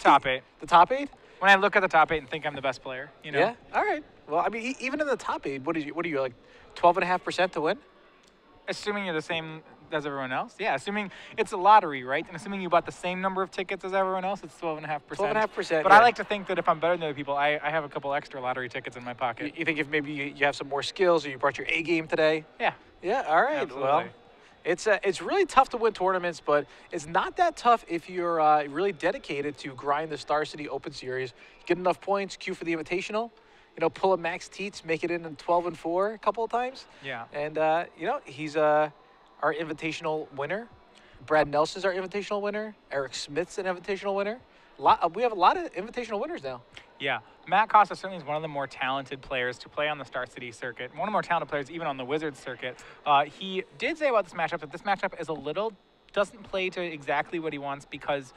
tough. The top 8. The top 8? When I look at the top 8 and think I'm the best player, you know? Yeah. All right. Well, I mean, even in the top 8, what are you like 12.5% to win? Assuming you're the same as everyone else. Yeah, assuming it's a lottery, right? And assuming you bought the same number of tickets as everyone else, it's 12.5%. 12.5%. But yeah. I like to think that if I'm better than other people, I have a couple extra lottery tickets in my pocket. You think if maybe you have some more skills or you brought your A game today? Yeah. Yeah. All right. Absolutely. Well, it's really tough to win tournaments, but it's not that tough if you're really dedicated to grind the Star City Open Series. Get enough points, queue for the Invitational. You know, pull a Max Teats, make it in 12-4 a couple of times. Yeah. And you know, he's our Invitational winner. Brad Nelson's our Invitational winner. Eric Smith's an Invitational winner. We have a lot of Invitational winners now. Yeah, Matt Costa certainly is one of the more talented players to play on the Star City circuit. One of the more talented players even on the Wizards circuit. He did say about this matchup that this matchup is doesn't play to exactly what he wants because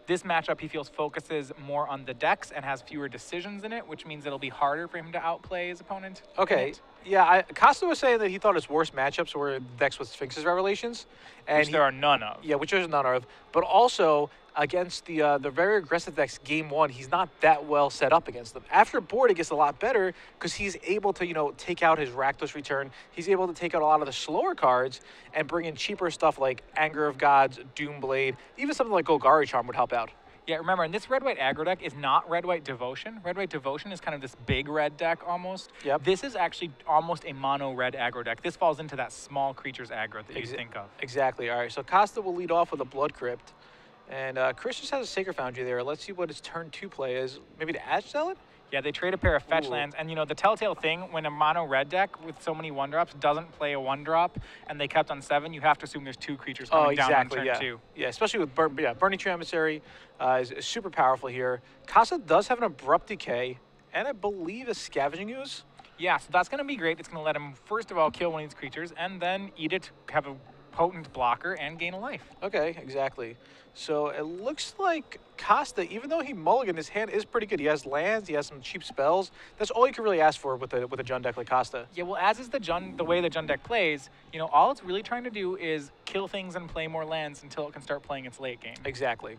this matchup he feels focuses more on the decks and has fewer decisions in it, which means it'll be harder for him to outplay his opponent. Okay. Yeah, Costa was saying that he thought his worst matchups were decks with Sphinx's Revelations. And Which there are none of. Yeah, which there's none of. But also, against the very aggressive decks, game 1, he's not that well set up against them. After board, it gets a lot better because he's able to, you know, take out his Rakdos Return. He's able to take out a lot of the slower cards and bring in cheaper stuff like Anger of Gods, Doomblade, even something like Golgari Charm would help out. Yeah, remember, and this red-white aggro deck is not red-white Devotion. Red-white Devotion is kind of this big red deck almost. Yep. This is actually almost a mono-red aggro deck. This falls into that small creatures aggro that you think of. Exactly. All right, so Costa will lead off with a Blood Crypt. And Chris just has a Sacred Foundry there. Let's see what his turn 2 play is. Maybe to Ash sell it? Yeah, they trade a pair of fetch lands, and you know, the telltale thing when a mono red deck with so many 1-drops doesn't play a 1-drop and they kept on 7, you have to assume there's 2 creatures coming down on turn 2. Yeah, especially with Burning Tree Emissary is super powerful here. Costa does have an Abrupt Decay and I believe a Scavenging Ooze. Yeah, so that's going to be great. It's going to let him, first of all, kill one of these creatures and then eat it, have a potent blocker, and gain a life. Okay, exactly. So it looks like Costa, even though he mulliganed, his hand is pretty good. He has lands, he has some cheap spells. That's all you can really ask for with a Jund deck like Costa. Yeah, well, as is the way the Jund deck plays, you know, all it's really trying to do is kill things and play more lands until it can start playing its late game. Exactly.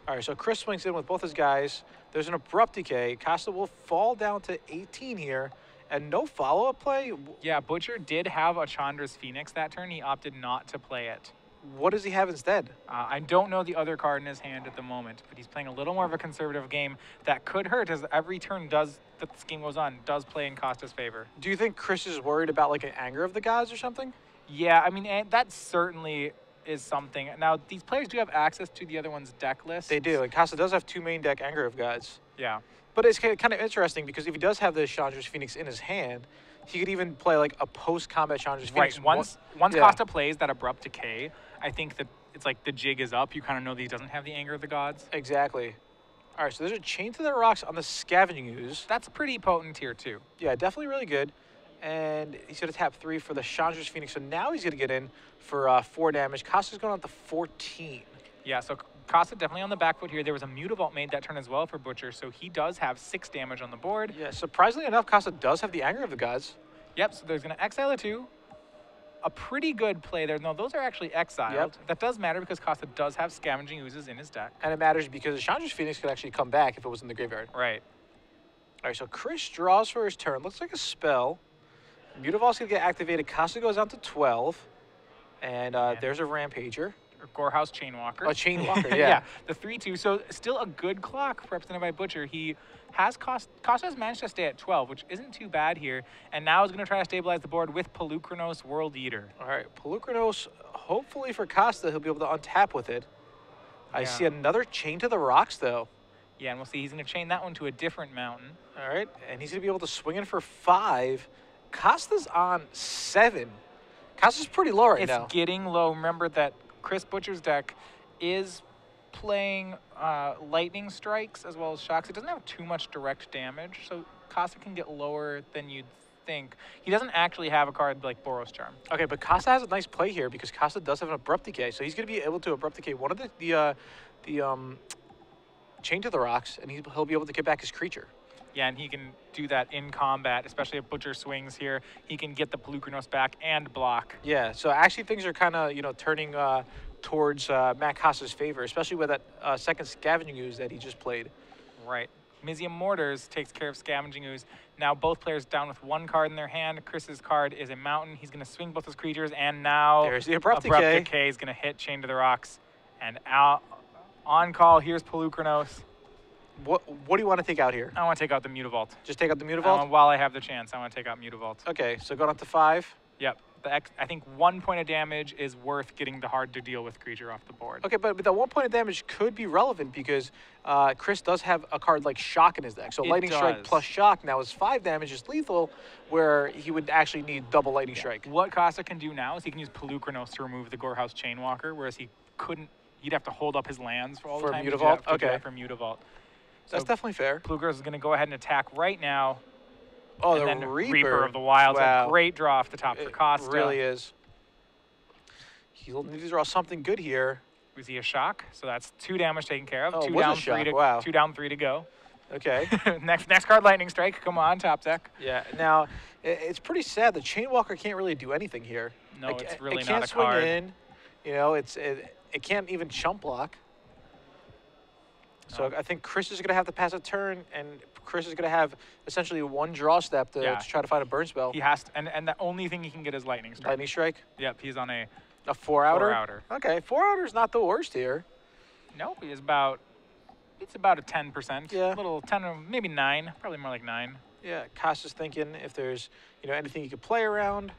All right, so Chris swings in with both his guys. There's an Abrupt Decay. Costa will fall down to 18 here. And no follow-up play? Yeah, Butcher did have a Chandra's Phoenix that turn. He opted not to play it. What does he have instead? I don't know the other card in his hand at the moment, but he's playing a little more of a conservative game that could hurt as every turn that this game goes on does play in Costa's favor. Do you think Chris is worried about like an Anger of the Gods or something? Yeah, I mean, that certainly is something. Now, these players do have access to the other one's deck list. They do, and Costa does have 2 main deck Anger of Gods. Yeah. But it's kind of interesting because if he does have the Chandra's Phoenix in his hand, he could even play like a post-combat Chandra's Phoenix. Right, once Costa plays that Abrupt Decay, I think that it's like the jig is up. You kind of know that he doesn't have the Anger of the Gods. Exactly. All right, so there's a Chain to the Rocks on the Scavenging Ooze. That's pretty potent here too. Yeah, definitely really good. And he's going to tap 3 for the Chandra's Phoenix. So now he's going to get in for 4 damage. Costa's going on to 14. Yeah, so Costa definitely on the back foot here. There was a Mutavault made that turn as well for Butcher, so he does have 6 damage on the board. Yeah, surprisingly enough, Costa does have the Anger of the Gods. Yep, so there's going to exile a 2. A pretty good play there. No, those are actually exiled. Yep. That does matter because Costa does have Scavenging Oozes in his deck. And it matters because the Chandra's Phoenix could actually come back if it was in the graveyard. Right. All right, so Chris draws for his turn. Looks like a spell. Mutavault's going to get activated. Costa goes down to 12. And there's a Rampager. Or Gorehouse Chainwalker. A Chainwalker, yeah. Yeah, the 3/2. So still a good clock represented by Butcher. He has Costa has managed to stay at 12, which isn't too bad here. And now is going to try to stabilize the board with Pelucranos World Eater. All right, Pelucranos, hopefully for Costa, he'll be able to untap with it. I see another Chain to the Rocks, though. Yeah, and we'll see he's going to chain that one to a different mountain. All right, and he's going to be able to swing in for 5. Costa's on 7. Costa's pretty low right now. It's getting low. Remember that Chris Butcher's deck is playing lightning strikes as well as shocks. It doesn't have too much direct damage, so Costa can get lower than you'd think. He doesn't actually have a card like Boros Charm. Okay, but Costa has a nice play here because Costa does have an Abrupt Decay, so he's going to be able to Abrupt Decay one of the Chain to the Rocks, and he'll be able to get back his creature. Yeah, and he can do that in combat, especially if Butcher swings here. He can get the Pelucranos back and block. Yeah, so actually things are kind of, turning towards Matt Costa's favor, especially with that second Scavenging Ooze that he just played. Right. Mizium Mortars takes care of Scavenging Ooze. Now both players down with 1 card in their hand. Chris's card is a mountain. He's going to swing both his creatures, and now There's the Abrupt Decay. Decay is going to hit Chain to the Rocks. And out on call, here's Polukranos. What do you want to take out here? I want to take out the Mutavault. Just take out the Mutavault? While I have the chance, I want to take out Mutavault. Okay, so going up to 5. Yep. I think 1 point of damage is worth getting the hard to deal with creature off the board. Okay, but that 1 point of damage could be relevant because Chris does have a card like Shock in his deck. So Lightning Strike plus Shock now is 5 damage, is lethal, where he would actually need double Lightning Strike. What Costa can do now is he can use Polukranos to remove the Gorehouse Chainwalker, whereas he couldn't. He'd have to hold up his lands for all the time. Mutavault? Okay. For Mutavault. That's definitely fair. Polukranos is going to go ahead and attack right now. Oh, and the then Reaper of the Wilds. Wow. A great draw off the top for Costa. It really is. He'll need to draw something good here. We see a Shock, so that's 2 damage taken care of. Oh, 2 was down, a shock. 3 to Wow. 2 down, 3 to go. Okay. next card, Lightning Strike. Come on, top deck. Yeah. Now, it's pretty sad. The Chainwalker can't really do anything here. No, it's really it not can't a swing card. in. You know, it can't even chump block. So I think Chris is going to have to pass a turn, and Chris is going to have essentially 1 draw step to try to find a burn spell. He has to, and the only thing he can get is Lightning Strike. Lightning Strike? Yep, he's on a 4-outer? 4-outer. Okay, 4-outer is not the worst here. Nope, it's about a 10%. Yeah. A little 10 or maybe 9, probably more like 9. Yeah, Costa's thinking if there's anything he could play around.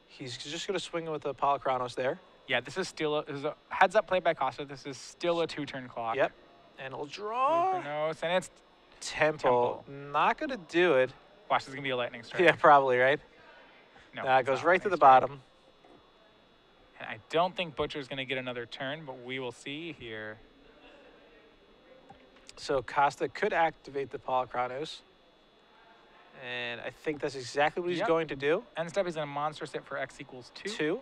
He's just going to swing with the Polukranos there. Yeah, this is still a heads up play by Costa. This is still a 2-turn clock. Yep, and it'll draw. And it's Temple. Not going to do it. Watch, this is going to be a Lightning Strike. Yeah, probably, right? No, it goes right to the bottom. And I don't think Butcher's going to get another turn, but we will see here. So Costa could activate the Polukranos. And I think that's exactly what he's going to do. End step is in a monster set for X equals 2.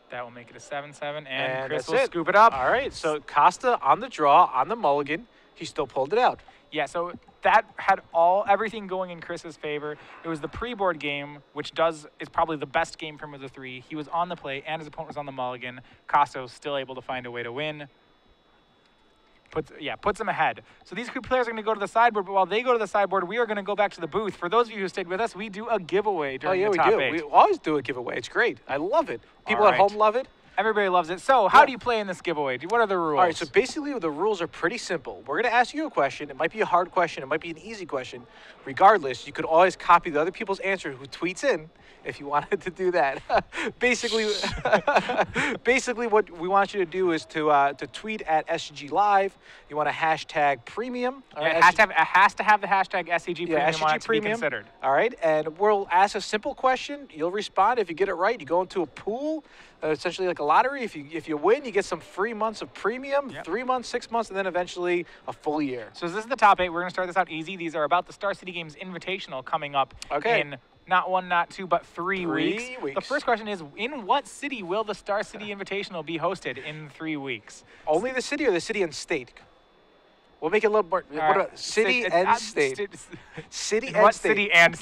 That will make it a 7/7, and Chris will scoop it up. All right, so Costa on the draw, on the mulligan. He still pulled it out. Yeah, so that had everything going in Chris's favor. It was the pre-board game, which is probably the best game from the 3. He was on the play, and his opponent was on the mulligan. Costa was still able to find a way to win. Puts him ahead. So these two players are going to go to the sideboard, but while they go to the sideboard, we are going to go back to the booth. For those of you who stayed with us, we do a giveaway during the top 8. We always do a giveaway. It's great. I love it. People at home love it. Everybody loves it. So how do you play in this giveaway? What are the rules? All right, so basically the rules are pretty simple. We're going to ask you a question. It might be a hard question. It might be an easy question. Regardless, you could always copy the other people's answer who tweets in if you wanted to do that. basically, what we want you to do is to tweet at SCG Live. You want to hashtag premium. Yeah, it has to have the hashtag SCG premium on it to be considered. All right, and we'll ask a simple question. You'll respond. If you get it right, you go into a pool, essentially like a lottery. If you win, you get some free months of premium, 3 months, 6 months, and then eventually a full year. So this is the top 8. We're going to start this out easy. These are about the Star City Games Invitational coming up in not 1, not 2, but 3 weeks. The first question is, in what city will the Star City Invitational be hosted in 3 weeks? Only the city or the city and state? We'll make it a little more. What about city and state? City and state. City and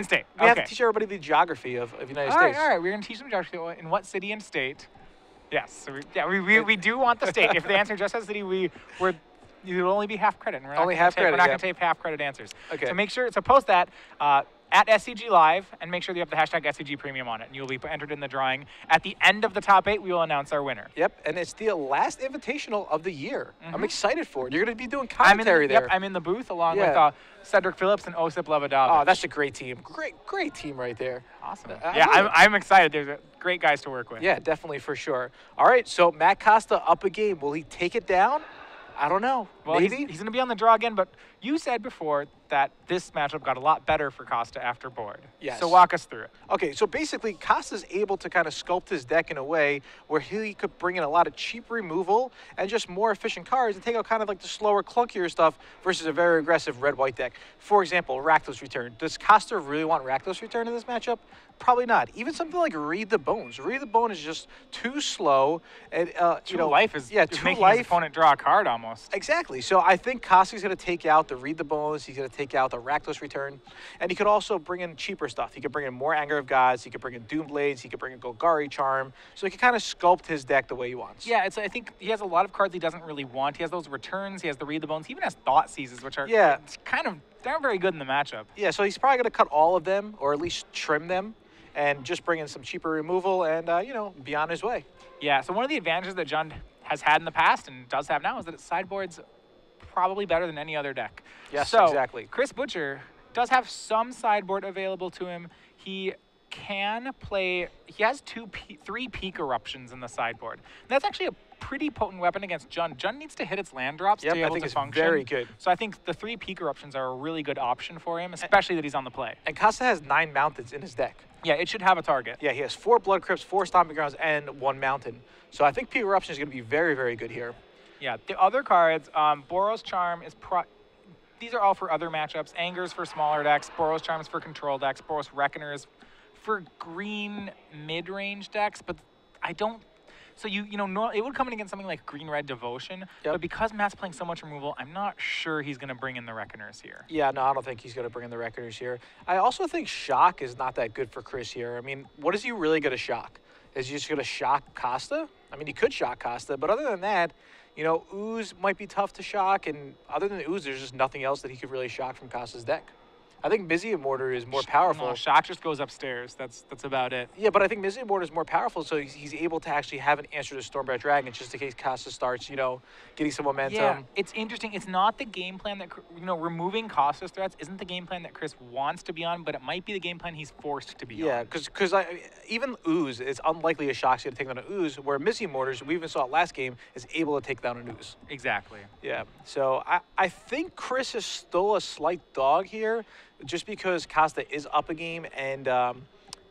state? We have to teach everybody the geography of the United States. All right. We're going to teach them geography. In what city and state? Yes. So we do want the state. If the answer just says city, you'll only be half credit. And we're not only half credit. We're not going to take half credit answers. Okay. So make sure to post that at SCG Live, and make sure that you have the hashtag SCG Premium on it, and you'll be entered in the drawing. At the end of the top 8, we will announce our winner. Yep, and it's the last invitational of the year. I'm excited for it. You're going to be doing commentary there. Yep, I'm in the booth along with Cedric Phillips and Osip Levadovich. Oh, that's a great team. Great team right there. Awesome. I'm excited. There's great guys to work with. Yeah, definitely, for sure. All right, so Matt Costa up a game. Will he take it down? I don't know. Well, maybe. He's going to be on the draw again, but you said before that this matchup got a lot better for Costa after board. Yes. So walk us through it. Okay, so basically Costa's able to kind of sculpt his deck in a way where he could bring in a lot of cheap removal and just more efficient cards and take out kind of like the slower, clunkier stuff versus a very aggressive red-white deck. For example, Rakdos Return. Does Costa really want Rakdos Return in this matchup? Probably not. Even something like Read the Bones. Read the Bone is just too slow. And, Two life is two making life. his opponent draw a card almost. Exactly. Exactly. So I think Costa's going to take out the Read the Bonus. He's going to take out the Rakdos Return. And he could also bring in cheaper stuff. He could bring in more Anger of Gods. He could bring in Doom Blades. He could bring in Golgari Charm. So he can kind of sculpt his deck the way he wants. Yeah, I think he has a lot of cards he doesn't really want. He has those returns. He has the Read the Bones. He even has Thought Seizes, which are they're very good in the matchup. Yeah, so he's probably going to cut all of them, or at least trim them, and just bring in some cheaper removal and, be on his way. Yeah, so one of the advantages that Jund has had in the past and does have now is that its sideboard's probably better than any other deck. Yes, so, exactly. Chris Butcher does have some sideboard available to him. He can play, he has 3 Peak Eruptions in the sideboard. And that's actually a pretty potent weapon against Jund. Jund needs to hit its land drops to be able to function. Very good. So I think the 3 Peak Eruptions are a really good option for him, especially that he's on the play. And Costa has 9 mountains in his deck. Yeah, it should have a target. Yeah, he has 4 Blood Crypts, 4 Stomping Grounds, and 1 mountain. So I think Peak Eruption is going to be very, very good here. Yeah, the other cards, Boros Charm is these are all for other matchups. Anger's for smaller decks, Boros Charm's for control decks, Boros Reckoner's for green mid-range decks, but I don't. So it would come in against something like green-red Devotion, but because Matt's playing so much removal, I'm not sure he's going to bring in the Reckoners here. Yeah, no, I don't think he's going to bring in the Reckoners here. I also think Shock is not that good for Chris here. I mean, what is he really going to shock? Is he just going to shock Costa? I mean, he could shock Costa, but other than that, Ooze might be tough to shock, and other than Ooze, there's just nothing else that he could really shock from Costa's deck. I think Mizzy Mortar is more powerful. No, Shock just goes upstairs. That's about it. Yeah, but I think Mizzy Mortar is more powerful, so he's able to actually have an answer to Stormbright Dragon just in case Costa starts, getting some momentum. Yeah, it's interesting. It's not the game plan that, removing Costa's threats isn't the game plan that Chris wants to be on, but it might be the game plan he's forced to be on. Yeah, because even Ooze, it's unlikely a Shock's going to take down an Ooze, where Mizzy Mortars, we even saw it last game, is able to take down an Ooze. Exactly. Yeah, so I think Chris is still a slight dog here, just because Costa is up a game and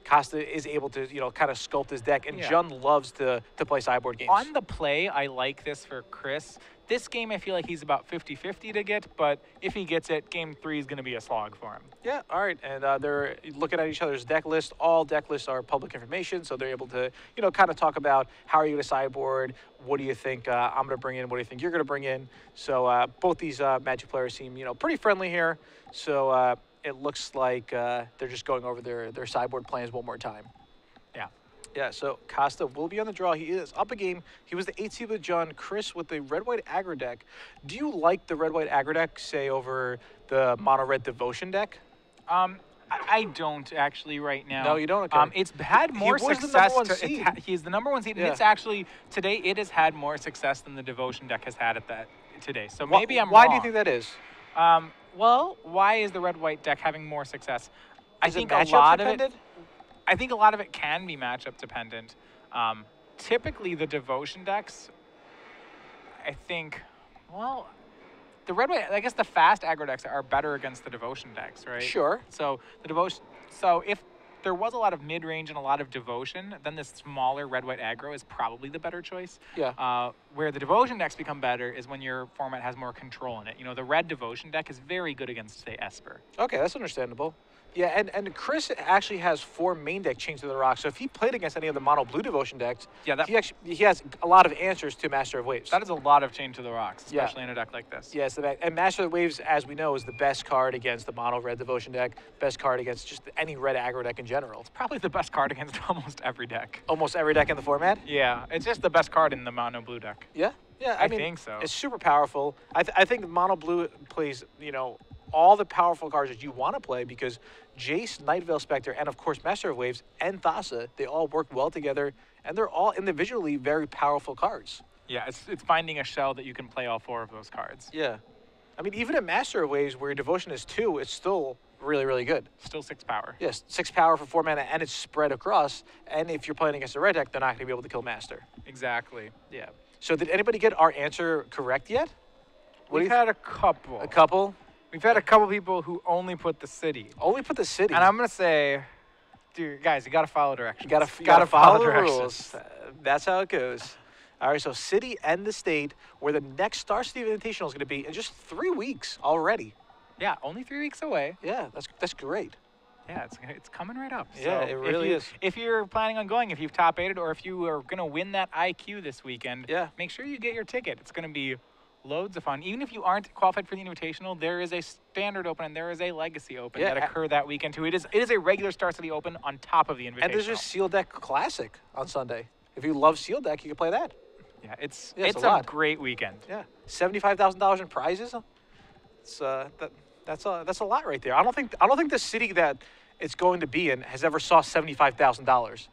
Costa is able to, kind of sculpt his deck. And Jund loves to play sideboard games. On the play, I like this for Chris. This game, I feel like he's about 50-50 to get, but if he gets it, game 3 is going to be a slog for him. Yeah, all right. And they're looking at each other's deck list. All deck lists are public information, so they're able to, kind of talk about how are you going to sideboard, what do you think I'm going to bring in, what do you think you're going to bring in. So both these Magic players seem, pretty friendly here. So it looks like they're just going over their sideboard plans one more time. Yeah. Yeah, so Costa will be on the draw. He is up a game. He was the 8 seed with Jund. Chris with the red-white aggro deck. Do you like the red-white aggro deck, say, over the mono-red devotion deck? I don't actually right now. No, you don't? Okay. It's had more success. He's the number 1 seed, and Yeah. it's actually, today, it has had more success than the devotion deck has had at that today. So maybe I'm wrong. Why do you think that is? Well, why is the red-white deck having more success? I think a matchup lot of dependent? I think a lot of it can be matchup dependent. Typically, the devotion decks, I think, well, the red-white, I guess the fast aggro decks are better against the devotion decks, right? Sure. So if there was a lot of mid-range and a lot of devotion, then this smaller red-white aggro is probably the better choice. Yeah. Where the devotion decks become better is when your format has more control in it. The red devotion deck is very good against, say, Esper. Okay, that's understandable. Yeah, and Chris actually has 4 main deck Chains to the Rock. So if he played against any of the mono blue devotion decks, he has a lot of answers to Master of Waves. That is a lot of Chain to the Rocks, especially in a deck like this. Yes, and Master of Waves, as we know, is the best card against the mono red devotion deck. Best card against just any red aggro deck in general. It's probably the best card against almost every deck. Almost every deck in the format. Yeah, it's just the best card in the mono blue deck. Yeah, yeah. I mean, think so. It's super powerful. I think mono blue plays all the powerful cards that you want to play because Jace, Night Veil Spectre, and of course Master of Waves and Thassa, they all work well together, and they're all individually very powerful cards. Yeah, it's finding a shell that you can play all 4 of those cards. Yeah. I mean, even in Master of Waves, where your devotion is 2, it's still really, really good. Still 6 power. Yes, 6 power for 4 mana, and it's spread across, and if you're playing against a red deck, they're not going to be able to kill Master. Exactly. Yeah. So did anybody get our answer correct yet? We've had a couple. A couple? We've had a couple people who only put the city. Only put the city. And I'm going to say, dude, guys, you got to follow directions. You gotta follow the rules. That's how it goes. All right, so city and the state, where the next Star City Invitational is going to be in just 3 weeks already. Yeah, only 3 weeks away. Yeah, that's great. Yeah, it's coming right up. Yeah, so it really is. If you're planning on going, if you've top 8'd, or if you are going to win that IQ this weekend, yeah, make sure you get your ticket. It's going to be loads of fun. Even if you aren't qualified for the Invitational, there is a Standard Open and there is a Legacy Open Yeah, that occur that weekend too. It is a regular Star City Open on top of the Invitational. And there's a Seal Deck Classic on Sunday. If you love Seal Deck, you can play that. Yeah, it's a a lot. great weekend. Yeah, $75,000 in prizes. It's that's a lot right there. I don't think the city that it's going to be in has ever saw $75,000.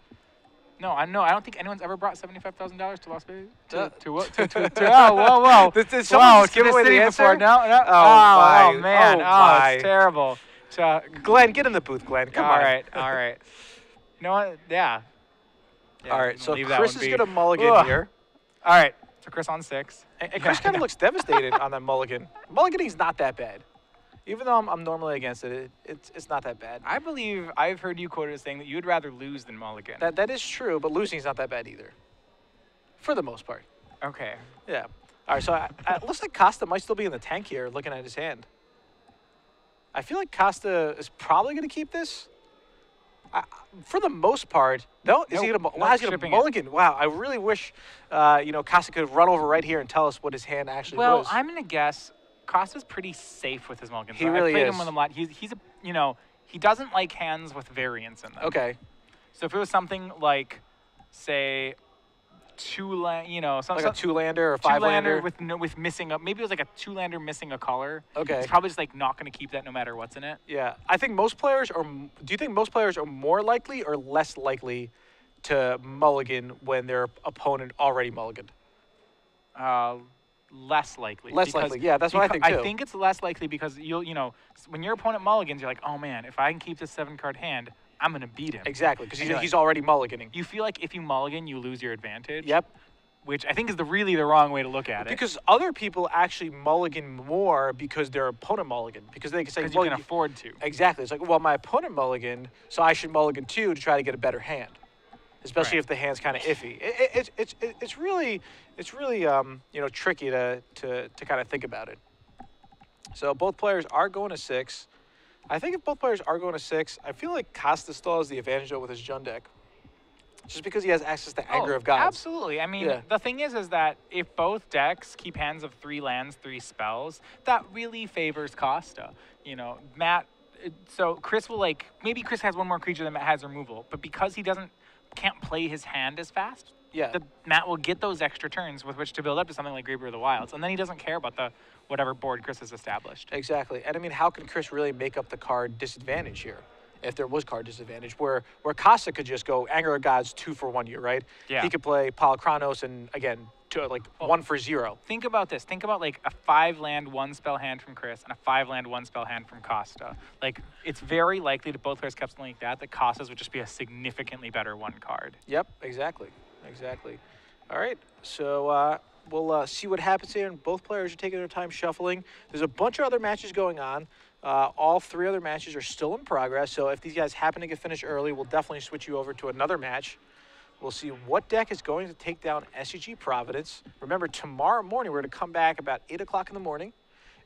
No, I don't think anyone's ever brought $75,000 to Las Vegas. To whoa. Did someone just give away the answer? Before? No. Oh, man. my. It's terrible. Glenn, get in the booth, Glenn. Come on. All right. You know what? Yeah. All right, so leave that Chris one is be. going to mulligan here. All right, so Chris on 6. And Chris kind of looks devastated on that mulligan. Mulliganing's not that bad. Even though I'm normally against it, it's not that bad. I believe I've heard you quoted as saying that you would rather lose than mulligan. That is true, but losing's not that bad either. For the most part. Okay. Yeah. All right, so it looks like Costa might still be in the tank here, looking at his hand. I feel like Costa is probably going to keep this. For the most part, no. Is he going to mulligan? Wow, I really wish, Costa could run over right here and tell us what his hand actually was. Well, I'm going to guess Costa's pretty safe with his mulligans. He really I played is. him with him a lot. He's he doesn't like hands with variance in them. Okay. So if it was something like, say, like a two-lander or five-lander with missing maybe it was like a two-lander missing a color. Okay. He's probably just like not going to keep that no matter what's in it. Yeah, I think most players are. Do you think most players are more likely or less likely to mulligan when their opponent already mulliganed? Less likely. Less likely. Yeah, that's what I think too. I think it's less likely because when your opponent mulligans, you're like, oh man, if I can keep this 7-card hand, I'm going to beat him. Exactly, because he's already mulliganing. You feel like if you mulligan, you lose your advantage. Yep. Which I think is really the wrong way to look at it. Because other people actually mulligan more because their opponent mulliganed. Because they can say, well, you can afford to. Exactly. It's like, well, my opponent mulliganed, so I should mulligan too to try to get a better hand. Especially if the hand's kind of iffy. It's really tricky to kind of think about it. So both players are going to 6. I think if both players are going to 6, I feel like Costa still has the advantage though with his Jund deck. Just because he has access to Anger of Gods. Absolutely. I mean, the thing is that if both decks keep hands of 3 lands, 3 spells, that really favors Costa. Matt. So Chris will maybe Chris has one more creature that Matt has removal, but because he can't play his hand as fast, Matt will get those extra turns with which to build up to something like Graver of the Wilds, and then he doesn't care about whatever board Chris has established. Exactly. And I mean, how can Chris really make up the card disadvantage here? If there was card disadvantage, where Costa could just go Anger of Gods 2 for 1 year, right? Yeah. He could play Polychronos and again 1 for 0. Think about this. Think about like a 5-land 1-spell hand from Chris and a 5-land 1-spell hand from Costa. It's very likely that both players kept something like that Costa's would just be a significantly better 1 card. Yep, exactly. All right, so we'll see what happens here. And both players are taking their time shuffling. There's a bunch of other matches going on. All 3 other matches are still in progress. So if these guys happen to get finished early, we'll definitely switch you over to another match. We'll see what deck is going to take down SCG Providence. Remember, tomorrow morning, we're going to come back about 8 o'clock in the morning,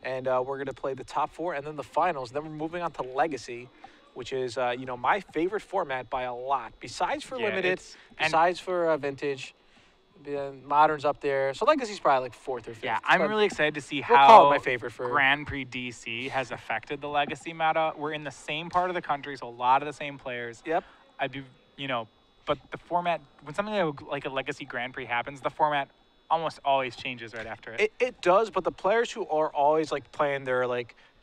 and we're going to play the top 4 and then the finals. Then we're moving on to Legacy, which is, my favorite format by a lot. Besides for Limited, besides for Vintage, Modern's up there. So Legacy's probably like 4th or 5th. Yeah, I'm really excited to see we'll how call it my favorite for Grand Prix DC has affected the Legacy meta. We're in the same part of the country, so a lot of the same players. Yep. But the format, when something like a Legacy Grand Prix happens, the format almost always changes right after it. It does, but the players who are always playing their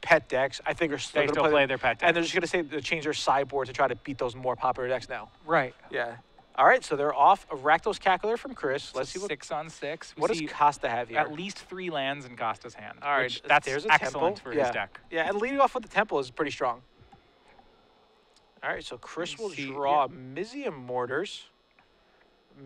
pet decks, I think are still going to play their pet decks. And they're just going to say they change their sideboard to try to beat those more popular decks now. Right. Yeah. All right, so they're off. A Rakdos Cackler from Chris. Let's see what 6 on 6. What does Costa have here? At least 3 lands in Costa's hand. All right, that's there's a excellent temple. for his deck. Yeah, and leading off with the temple is pretty strong. All right, so Chris will draw Mizium Mortars.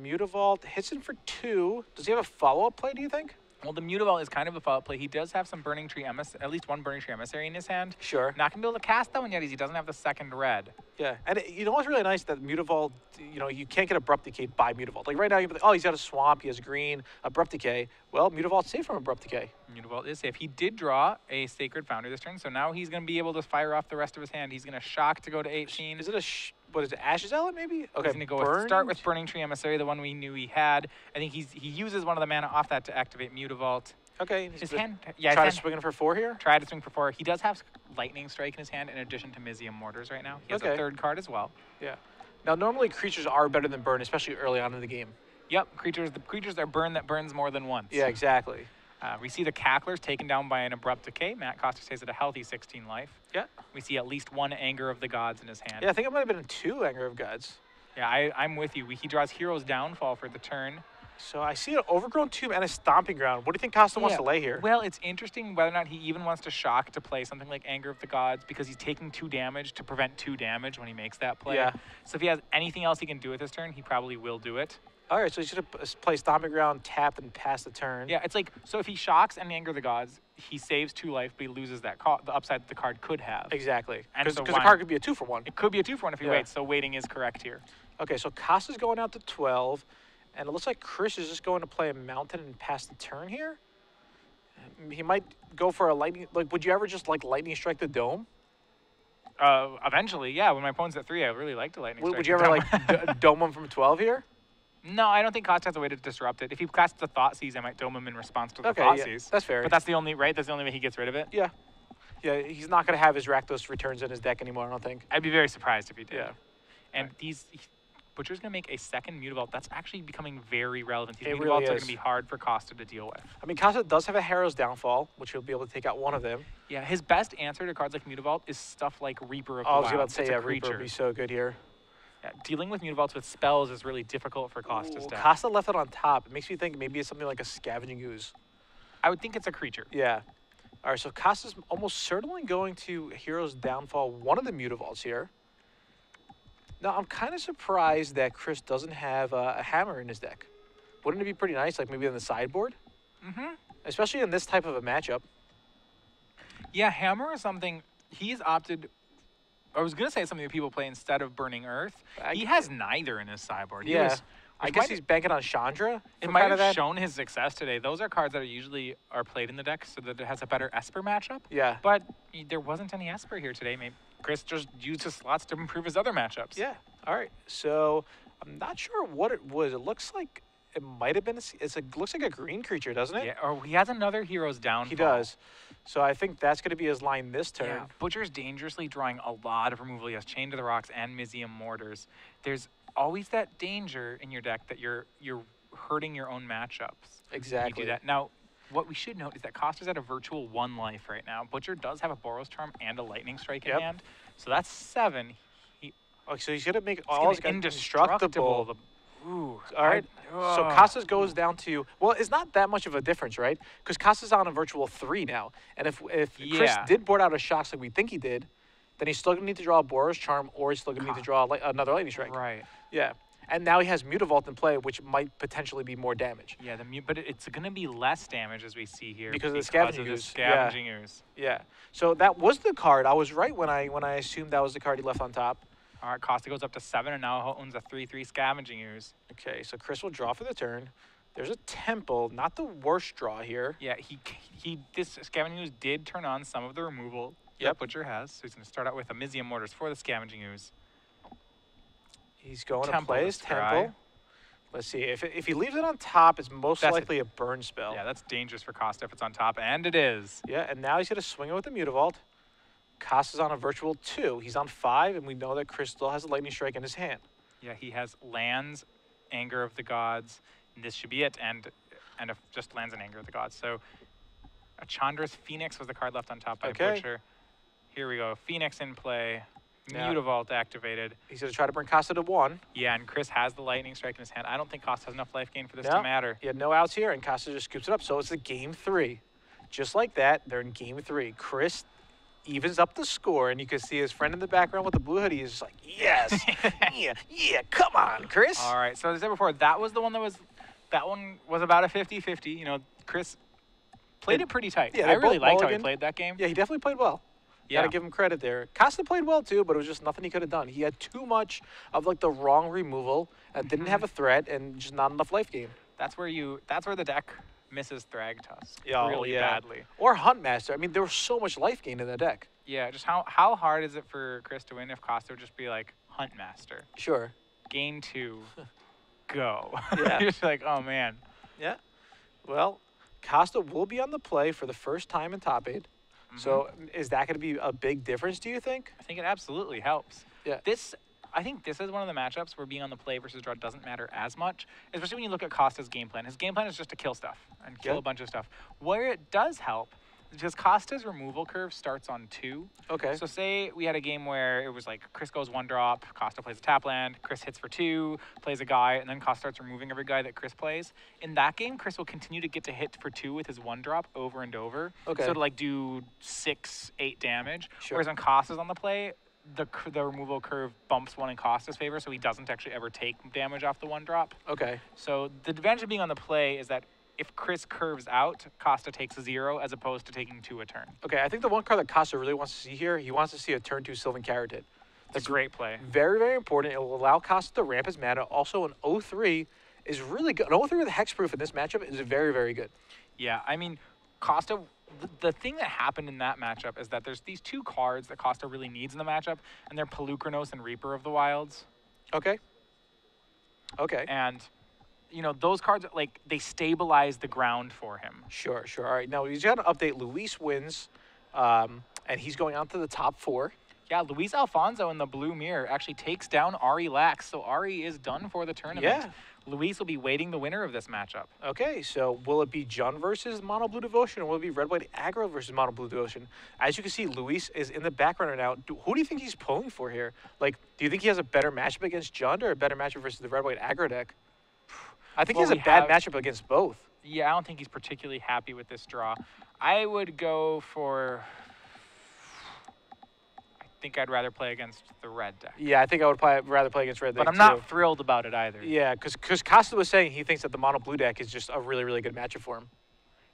Mutavault hits him for 2. Does he have a follow-up play, do you think? Well, the Mutavault is kind of a follow-up play. He does have some Burning Tree at least 1 Burning Tree Emissary in his hand. Sure. Not going to be able to cast that one yet, as he doesn't have the 2nd red. Yeah, and what's really nice that Mutavault, you can't get Abrupt Decay by Mutavault. Right now, you'd be like, oh, he's got a Swamp, he has green, Abrupt Decay. Well, Mutavault's safe from Abrupt Decay. Mutavault is safe. He did draw a Sacred Foundry this turn, so now he's going to be able to fire off the rest of his hand. He's going to Shock to go to 18. Is it what is it, Ashes Zealot maybe? Okay, he's going to start with Burning Tree Emissary, the one we knew he had. I think he uses one of the mana off that to activate Mutavault. Okay. His hand, yeah, Try to his hand, swing it for 4 here. try to swing for 4. He does have Lightning Strike in his hand in addition to Mizium Mortars right now. He has a Okay. 3rd card as well. Yeah. Now, normally creatures are better than burn, especially early on in the game. Yep, the creatures are burn that burns more than once. Yeah, exactly. We see the Cacklers taken down by an Abrupt Decay. Matt Costa stays at a healthy 16 life. Yeah. We see at least 1 Anger of the Gods in his hand. Yeah, I think it might have been 2 Anger of Gods. Yeah, I'm with you. He draws Hero's Downfall for the turn. So I see an Overgrown Tomb and a Stomping Ground. What do you think Costa wants to lay here? Well, it's interesting whether or not he even wants to shock to play something like Anger of the Gods because he's taking 2 damage to prevent 2 damage when he makes that play. Yeah. So if he has anything else he can do with his turn, he probably will do it. All right, so he's going to play Stomping Ground, tap, and pass the turn. Yeah, it's like, so if he shocks and Anger of the Gods, he saves 2 life, but he loses that the upside that the card could have. Exactly. And Because so the card could be a 2 for 1. It could be a 2 for 1 if he Yeah. waits, so waiting is correct here. Okay, so Costa's going out to 12, and it looks like Chris is just going to play a Mountain and pass the turn here. He might go for a Lightning. Like, would you ever just, like, Lightning Strike the Dome? Eventually, yeah, when my opponent's at 3, I really like to Lightning Strike. Would you ever, like, Dome him from 12 here? No, I don't think Costa has a way to disrupt it. If he casts the Thought Seize, I might dome him in response to the Okay, Thought yeah, Seize. that's fair. But that's the only, right? That's the only way he gets rid of it? Yeah. Yeah, he's not going to have his Rakdos returns in his deck anymore, I don't think. I'd be very surprised if he did. Yeah. And Butcher's going to make a second Mutavault. That's actually becoming very relevant. These It Mutavaults really are going is. to be hard for Costa to deal with. I mean, Costa does have a Harrow's Downfall, which he'll be able to take out one of them. Yeah, his best answer to cards like Mutavault is stuff like Reaper of the I was Wild. about to say, It's a yeah, Reaper creature. would be so good here. Yeah, dealing with Mutavaults with spells is really difficult for Costa's Ooh, deck. Costa left it on top. It makes me think maybe it's something like a Scavenging Ooze. I would think it's a creature. Yeah. All right, so Costa's almost certainly going to Hero's Downfall one of the Mutavaults here. Now, I'm kind of surprised that Chris doesn't have a Hammer in his deck. Wouldn't it be pretty nice, like maybe on the sideboard? Mm-hmm. Especially in this type of a matchup. Yeah, Hammer is something he's opted. I was going to say something that people play instead of Burning Earth. He has neither in his sideboard. Yeah. I guess he's banking on Chandra. It might have shown his success today. Those are cards that are usually played in the deck so that it has a better Esper matchup. Yeah. But there wasn't any Esper here today. Maybe Chris just used his slots to improve his other matchups. Yeah. All right. So I'm not sure what it was. It looks like it might have been. Looks like a green creature, doesn't it? Yeah. Or he has another Hero's Downfall. He does. So I think that's going to be his line this turn. Yeah. Butcher's dangerously drawing a lot of removal. He has Chain to the Rocks and Mizium Mortars. There's always that danger in your deck that you're hurting your own matchups. Exactly. You do that. Now, what we should note is that Costa's at a virtual 1 life right now. Butcher does have a Boros Charm and a Lightning Strike in hand. So that's 7. Oh, so he's going to make all his guys indestructible. Ooh. All right. So Costas goes down to, well, it's not that much of a difference, right? Because Costas on a virtual 3 now. And if Chris did board out a Shocks like we think he did, then he's still going to need to draw a Boros Charm or he's still going to need to draw another Lightning Strike. Right. Yeah. And now he has Mutavault in play, which might potentially be more damage. Yeah, but it's going to be less damage as we see here because of the Scavenging Ooze. Scavenging Ooze. Yeah. So that was the card. I was right when I assumed that was the card he left on top. All right, Costa goes up to 7 and now owns a 3/3 Scavenging Ooze. Okay, so Chris will draw for the turn. There's a Temple, not the worst draw here. Yeah, this Scavenging Ooze did turn on some of the removal that Butcher has. So he's going to start out with a Mizium Mortars for the Scavenging Ooze. He's going to play his Temple. Let's see. If he leaves it on top, it's most likely a burn spell. Yeah, that's dangerous for Costa if it's on top, and it is. Yeah, and now he's going to swing it with the Mutavault. Costa's on a virtual 2. He's on 5, and we know that Chris still has a Lightning Strike in his hand. Yeah, he has lands, Anger of the Gods, and this should be it, and just lands and Anger of the Gods. So a Chandra's Phoenix was the card left on top by Butcher. Here we go. Phoenix in play. Mutavault activated. He's going to try to bring Costa to 1. Yeah, and Chris has the Lightning Strike in his hand. I don't think Costa has enough life gain for this to matter. He had no outs here, and Costa just scoops it up. So it's a game 3. Just like that, they're in game 3. Chris evens up the score, and you can see his friend in the background with the blue hoodie is just like, yes, yeah, come on, Chris. All right, so as I said before, that one was about a 50-50. You know, Chris played it pretty tight. Yeah, I really liked how he played that game. Yeah, he definitely played well. Yeah. Gotta give him credit there. Costa played well too, but it was just nothing he could have done. He had too much of like the wrong removal and didn't have a threat and just not enough life gain. That's where the deck misses Thragtusk really badly. Or Huntmaster. I mean, there was so much life gain in the deck. Yeah, just how hard is it for Chris to win if Costa would just be like Huntmaster? Sure. Gain 2, go. Yeah. You're just like, oh man. Yeah. Well, Costa will be on the play for the first time in top 8. So is that going to be a big difference, do you think? I think it absolutely helps. Yeah. I think this is one of the matchups where being on the play versus draw doesn't matter as much, especially when you look at Costa's game plan. His game plan is just to kill stuff and kill a bunch of stuff. Where it does help is because Costa's removal curve starts on 2. Okay. So say we had a game where it was like Chris goes 1 drop, Costa plays a tap land, Chris hits for 2, plays a guy, and then Costa starts removing every guy that Chris plays. In that game, Chris will continue to get to hit for 2 with his 1 drop over and over. Okay. So to like do 6, 8 damage. Sure. Whereas when Costa's on the play, the removal curve bumps 1 in Costa's favor, so he doesn't actually ever take damage off the 1 drop. Okay. So the advantage of being on the play is that if Chris curves out, Costa takes a 0 as opposed to taking 2 a turn. Okay, I think the one card that Costa really wants to see here, he wants to see a turn 2 Sylvan Carrot. That's a great play. Very, very important. It will allow Costa to ramp his mana. Also, an 0-3 is really good. An 0-3 with hexproof in this matchup is very, very good. Yeah, I mean, Costa, the thing that happened in that matchup is that there's these 2 cards that Costa really needs in the matchup, and they're Pelucranos and Reaper of the Wilds. Okay. Okay. And, you know, those cards, like, they stabilize the ground for him. Sure, sure. All right, now he's got an update. Luis wins, and he's going on to the top 4. Yeah, Luis Alfonso in the blue mirror actually takes down Ari Lax, so Ari is done for the tournament. Yeah. Luis will be waiting the winner of this matchup. Okay, so will it be Jun versus Mono Blue Devotion, or will it be Red White Aggro versus Mono Blue Devotion? As you can see, Luis is in the background right now. Who do you think he's pulling for here? Like, do you think he has a better matchup against Jun or a better matchup versus the Red White Aggro deck? I think he has a bad matchup against both. Yeah, I don't think he's particularly happy with this draw. I would go for... I think I'd rather play against the red deck. Yeah, I think I would rather play against red deck, but I'm not thrilled about it either. Yeah, because Costa was saying he thinks that the mono blue deck is just a really, really good matchup for him.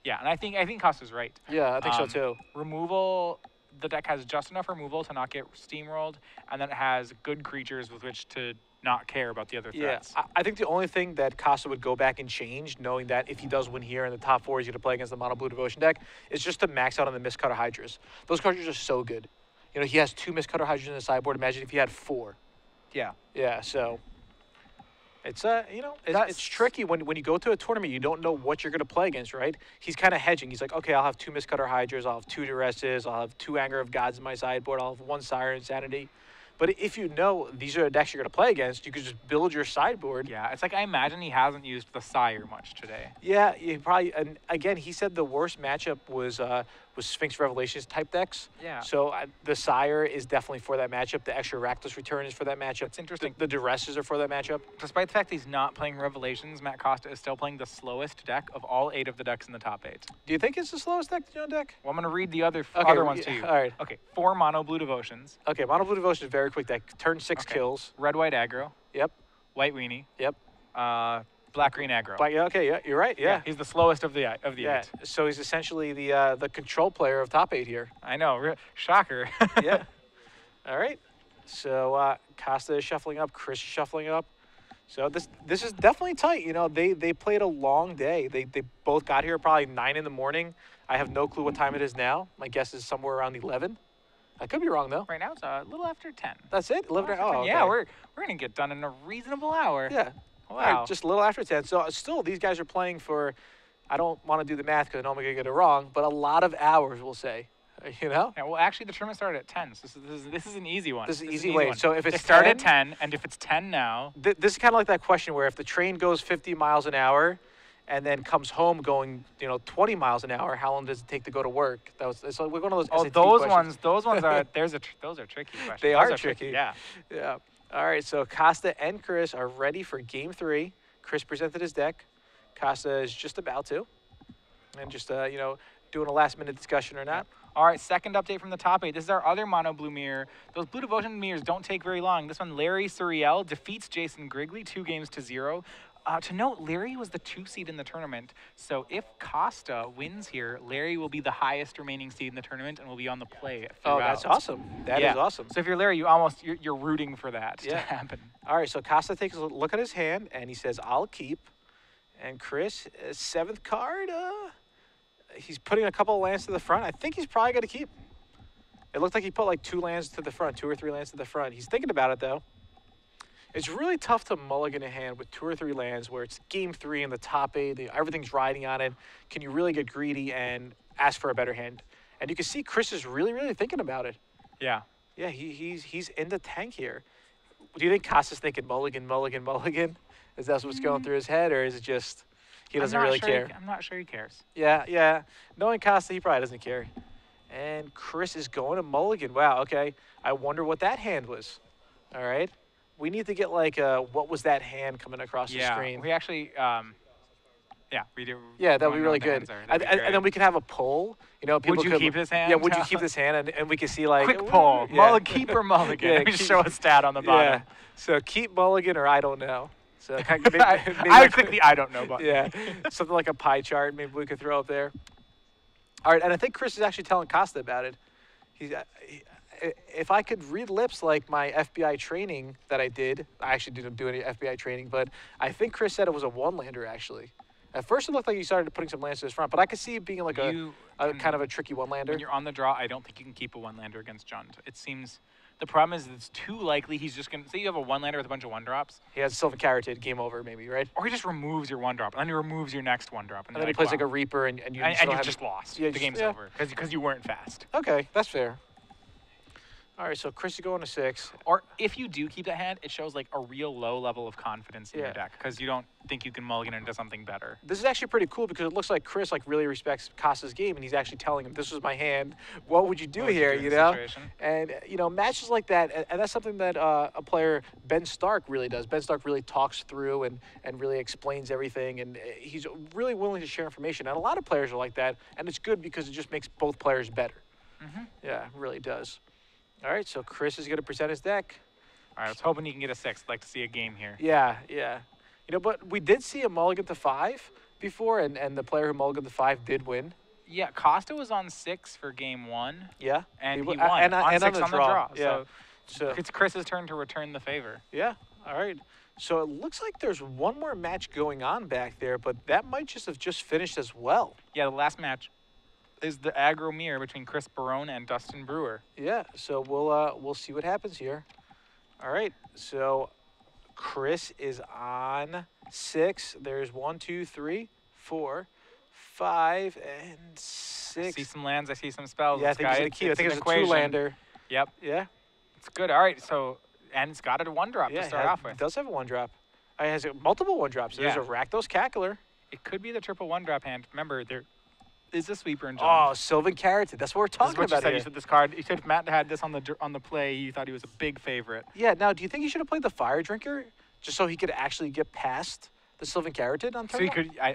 Yeah, and I think Costa's right. Yeah, I think so too. Removal, the deck has just enough removal to not get steamrolled, and then it has good creatures with which to not care about the other threats. Yeah, I think the only thing that Costa would go back and change, knowing that if he does win here in the top 4, he's going to play against the mono blue devotion deck, is just to max out on the Mistcutter Hydras. Those cards are just so good. You know, he has 2 Mistcutter Hydras in the sideboard. Imagine if he had 4. Yeah. Yeah, so it's you know, it's tricky when you go to a tournament, you don't know what you're going to play against, right? He's kind of hedging. He's like, okay, I'll have 2 Mistcutter Hydras, I'll have 2 Duresses, I'll have 2 Anger of Gods in my sideboard, I'll have 1 Siren Insanity. But if you know these are the decks you're going to play against, you can just build your sideboard. Yeah, it's like I imagine he hasn't used the Sire much today. Yeah, he probably. And again, he said the worst matchup was Sphinx Revelations type decks. Yeah. So the Sire is definitely for that matchup. The extra Rakdos Return is for that matchup. It's interesting. The Duresses are for that matchup. Despite the fact he's not playing Revelations, Matt Costa is still playing the slowest deck of all 8 of the decks in the top 8. Do you think it's the slowest deck in your deck? Well, I'm going to read the other ones to you. All right. Okay, 4 Mono Blue Devotions. Okay, Mono Blue Devotion is a very quick deck. Turn 6 kills. Red White Aggro. Yep. White Weenie. Yep. Black Green Aggro. Okay, yeah, you're right. Yeah. He's the slowest of the 8. So he's essentially the control player of top 8 here. I know. Shocker. Yeah. All right. So Costa is shuffling up. Chris is shuffling up. So this is definitely tight. You know, they played a long day. They both got here probably 9 in the morning. I have no clue what time it is now. My guess is somewhere around 11. I could be wrong though. Right now it's a little after 10. That's it? 11 Oh, okay. yeah, we're gonna get done in a reasonable hour. Yeah. Wow. All right, just a little after 10. So still, these guys are playing for, I don't want to do the math because I know I'm going to get it wrong, but a lot of hours, we'll say. You know? Yeah, well, actually, the tournament started at 10, so this is an easy one. This is an easy way. So if it's 10, start at 10, and if it's 10 now... This is kind of like that question where if the train goes 50 miles an hour and then comes home going, 20 miles an hour, how long does it take to go to work? It's like one of those SAT questions. those ones are, those are tricky questions. They are tricky. Yeah. Yeah. All right, so Costa and Chris are ready for game 3. Chris presented his deck. Costa is just about to. And just, doing a last-minute discussion or not. All right, second update from the top 8. This is our other mono blue mirror. Those blue devotion mirrors don't take very long. This one, Larry Suriel defeats Jason Grigley 2-0. To note, Larry was the 2 seed in the tournament. So if Costa wins here, Larry will be the highest remaining seed in the tournament and will be on the play throughout. Oh, that's awesome. That is awesome. So if you're Larry, you're rooting for that to happen. All right, so Costa takes a look at his hand and he says, I'll keep. And Chris, 7th card, he's putting a couple of lands to the front. I think he's probably going to keep. It looked like he put like 2 lands to the front, 2 or 3 lands to the front. He's thinking about it, though. It's really tough to mulligan a hand with 2 or 3 lands where it's game 3 in the top 8, everything's riding on it. Can you really get greedy and ask for a better hand? And you can see Chris is really, really thinking about it. Yeah. Yeah, he's in the tank here. Do you think Costa's thinking mulligan, mulligan, mulligan? Is that what's going through his head, or is it just he doesn't really care? I'm not sure he cares. Yeah, yeah. Knowing Costa, he probably doesn't care. And Chris is going to mulligan. Wow, okay. I wonder what that hand was. All right. We need to get like what was that hand coming across the screen? We actually, we do. Yeah, that would be really good. And then we can have a poll. You know, people would you keep this hand? Yeah, would you keep this hand? And we can see like quick poll. Yeah. Keep or mulligan. Yeah, We just show a stat on the bottom. Yeah. So keep mulligan or I don't know. So maybe, I would click the I don't know button. Yeah, something like a pie chart. Maybe we could throw up there. All right, and I think Chris is actually telling Costa about it. If I could read lips like my FBI training that I did, I actually didn't do any FBI training, but I think Chris said it was a one-lander actually. At first, it looked like he started putting some lands to his front, but I could see it being like a kind of a tricky one-lander. When you're on the draw, I don't think you can keep a one-lander against Jund. It seems the problem is it's too likely he's just going to say you have a one-lander with a bunch of one-drops. He has Sylvan Carroted, game over maybe, right? Or he just removes your one-drop, and then he removes your next one-drop. And then he plays like a Reaper, and you just lost. Yeah, the game's over because you weren't fast. Okay, that's fair. All right, so Chris is going to 6. Or if you do keep that hand, it shows like a real low level of confidence in your deck because you don't think you can mulligan into something better. This is actually pretty cool because it looks like Chris like really respects Costa's game, and he's actually telling him, "This was my hand. What would you do here?" You know, and matches like that, and that's something that a player Ben Stark really does. Ben Stark really talks through and really explains everything, and he's really willing to share information. And a lot of players are like that, and it's good because it just makes both players better. Yeah, it really does. All right, so Chris is going to present his deck. All right, I was hoping you can get a 6. I'd like to see a game here. Yeah, yeah. But we did see a mulligan to 5 before, and the player who mulliganed to 5 did win. Yeah, Costa was on 6 for game 1. Yeah. And he won and on 6 on the draw. Yeah. So it's Chris's turn to return the favor. Yeah, all right. So it looks like there's one more match going on back there, but that might just have finished as well. Yeah, the last match is the aggro mirror between Chris Barone and Dustin Brewer. Yeah, so we'll see what happens here. All right, so Chris is on 6. There's 1, 2, 3, 4, 5, and 6. I see some lands. I see some spells. Yeah, I think he's going to keep. I think it's a 2-lander. Yep. Yeah. It's good. All right, so and it's got a 1-drop to start off with. It does have a 1-drop. It has multiple 1-drops. There's a Rakdos Cackler. It could be the triple 1-drop hand. Remember, there is a sweeper in Jund. Oh, Sylvan Carroted. That's what we're talking about here. You said this card. You said if Matt had this on the play, you thought he was a big favorite. Yeah. Now, do you think he should have played the Fire Drinker just so he could actually get past the Sylvan Carroted on turn? So he could. I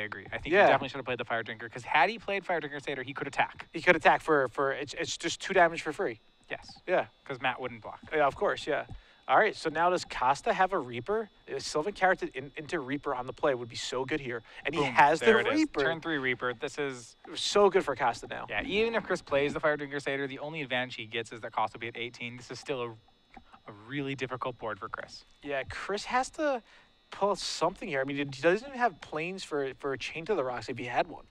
agree. I think he definitely should have played the Fire Drinker because had he played Fire Drinker Satyr, he could attack. He could attack for it's just 2 damage for free. Yes. Yeah. Because Matt wouldn't block. Yeah, of course. Yeah. All right, so now does Costa have a Reaper? Sylvan Carroted into Reaper on the play would be so good here. And he has the Reaper. Turn 3 Reaper. This is so good for Costa now. Yeah, even if Chris plays the Fire Drinker Satyr, the only advantage he gets is that Costa will be at 18. This is still a really difficult board for Chris. Yeah, Chris has to pull something here. I mean, he doesn't even have planes for a Chain to the Rocks if he had one.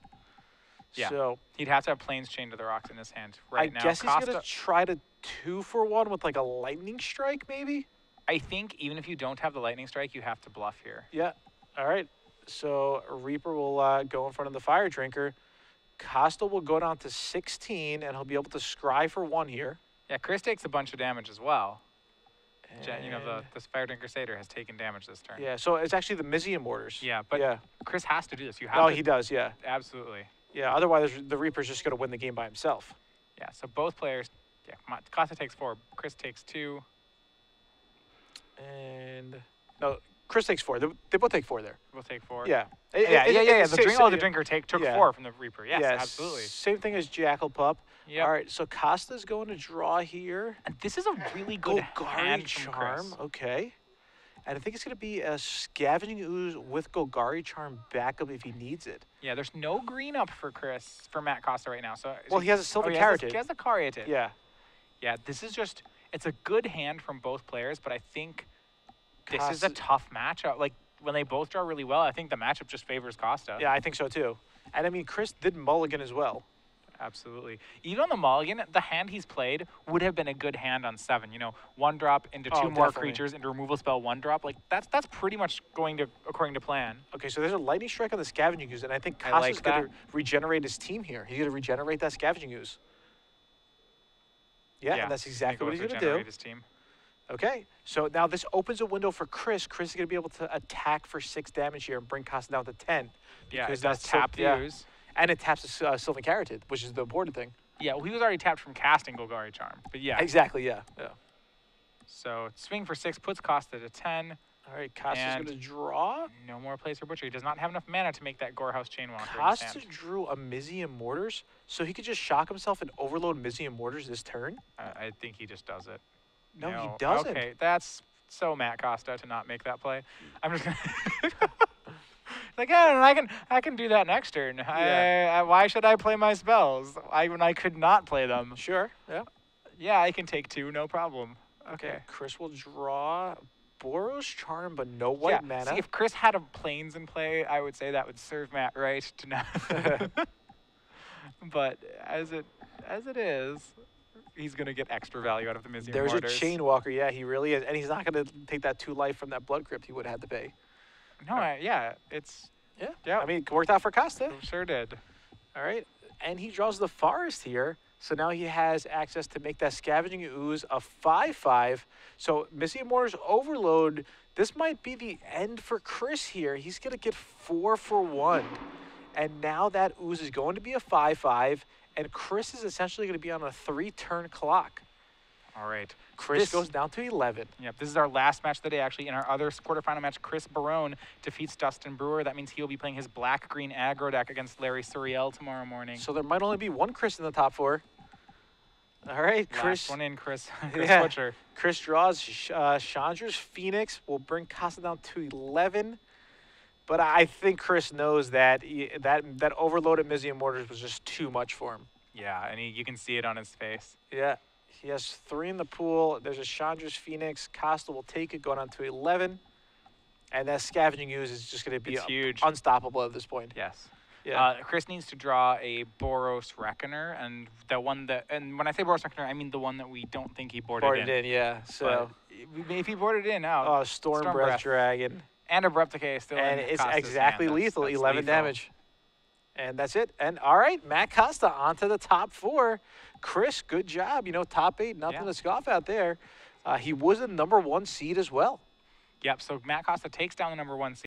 Yeah, so he'd have to have planes Chained to the Rocks in his hand right now. I guess he's going to try to 2-for-1 with like a Lightning Strike maybe? I think even if you don't have the Lightning Strike, you have to bluff here. Yeah. All right. So Reaper will go in front of the Fire Drinker. Costa will go down to 16, and he'll be able to scry for 1 here. Yeah, Chris takes a bunch of damage as well. The Fire Drinker Satyr has taken damage this turn. Yeah, so it's actually the Mizium Mortars. Yeah, but Chris has to do this. You have to. He does, yeah. Absolutely. Yeah, otherwise the Reaper's just going to win the game by himself. Yeah, so both players, Costa takes 4, Chris takes 2. And no, Chris takes 4. They both take 4 there. We'll take 4. Yeah. The drinker took 4 from the Reaper. Yes, absolutely. Same thing as Jackal Pup. Yep. All right, so Costa's going to draw here. And this is a really good hand Charm. Okay. And I think it's going to be a Scavenging Ooze with Golgari Charm backup if he needs it. Yeah, there's no green up for Matt Costa right now. He has a Sylvan Carroted. He has a Carroted. Yeah. Yeah, this is just, it's a good hand from both players, but I think this is a tough matchup. Like, when they both draw really well, I think the matchup just favors Costa. Yeah, I think so too. And I mean, Chris did mulligan as well. Absolutely. Even on the mulligan, the hand he's played would have been a good hand on 7. You know, 1 drop into 2 more definitely. creatures into removal spell 1 drop. Like that's pretty much going to according to plan. Okay, so there's a lightning strike on the scavenging ooze, and I think I Costa's like going that. to regenerate his team here. He's going to regenerate that scavenging ooze. Yeah, and that's he's exactly what he's going to do. regenerate his team. Okay, so now this opens a window for Chris. Chris is going to be able to attack for 6 damage here and bring Costa down to 10. Yeah, it because does that's tap the ooze. And it taps the Sylvan Carotid, which is the important thing. Yeah, well, he was already tapped from casting Golgari Charm. But yeah. Exactly, yeah. So swing for 6 puts Costa to 10. All right, Costa's And going to draw. No more plays for Butcher. He does not have enough mana to make that Gorehouse Chainwalker. Costa drew a Mizium Mortars, so he could just shock himself and overload Mizium Mortars this turn? I think he just does it. No, he doesn't. Okay, that's so Matt Costa to not make that play. I'm just gonna like, yeah, I can do that next turn. Yeah. Why should I play my spells? When I could not play them. Sure, yeah. Yeah, I can take 2, no problem. Okay. Chris will draw Boros Charm, but no white mana. See, if Chris had a Plains in play, I would say that would serve Matt right to not. But as it is, he's gonna get extra value out of the Mizium There's Mortars. a Chainwalker, yeah, he really is. And he's not going to take that 2 life from that Blood Crypt he would have had to pay. No, yeah, it's Yeah, I mean, it worked out for Costa. sure did. All right, and he draws the Forest here. So now he has access to make that Scavenging Ooze a 5/5. So Mizium Mortars Overload, this might be the end for Chris here. He's going to get 4 for 1. And now that Ooze is going to be a 5/5, and Chris is essentially going to be on a 3-turn clock. All right. Chris goes down to 11. Yep, this is our last match of the day, actually. In our other quarterfinal match, Chris Barone defeats Dustin Brewer. That means he'll be playing his black-green aggro deck against Larry Suriel tomorrow morning. So there might only be one Chris in the top 4. All right, Chris. Last one in, Chris. Yeah. Butcher. Chris draws Chandra's Phoenix. Will bring Costa down to 11. But I think Chris knows that that overloaded Mizium Mortars was just too much for him. Yeah, and you can see it on his face. Yeah. He has 3 in the pool. There's a Chandra's Phoenix. Costa will take it, going on to 11. And that Scavenging Ooze is just going to be huge. Unstoppable at this point. Yes. Yeah. Chris needs to draw a Boros Reckoner, and the one that, and when I say Boros Reckoner, I mean the one that we don't think he boarded in. Yeah. So if he boarded in out. Oh, Storm Breath Dragon. And Abrupt Decay still and in it's Costa's exactly hand. lethal, That's 11 lethal. damage. And that's it. And all right, Matt Costa onto the top 4. Chris, good job. You know, top 8, nothing to scoff at there. He was the #1 seed as well. Yep, so Matt Costa takes down the #1 seed.